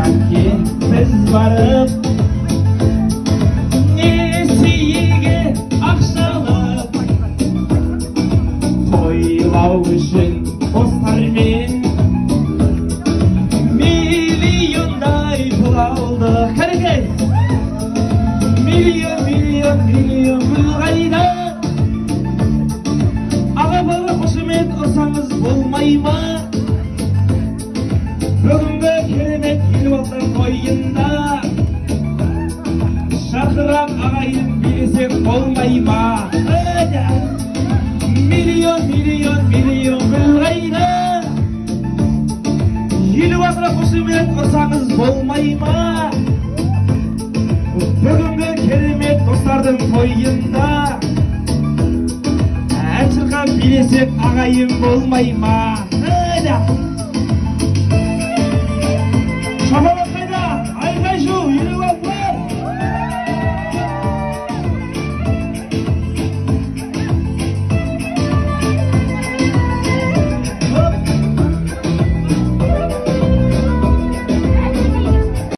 Belki biz varıp nesiye akşalıp toylav üçün dostlarмен milyonдай pul aldık. Karagay milyon pul qayda? Ağa baba hoşumet olsanız olmay mı? Бүгінгі керемет елбасының тойында шақырып ағайын берсек болмай ма? Миллион пул қайда? Елбасына қошемет ұрсаңыз болмай ма? Бүгінгі керемет достардың тойында ән шырқап берсек ағайын болмай ма?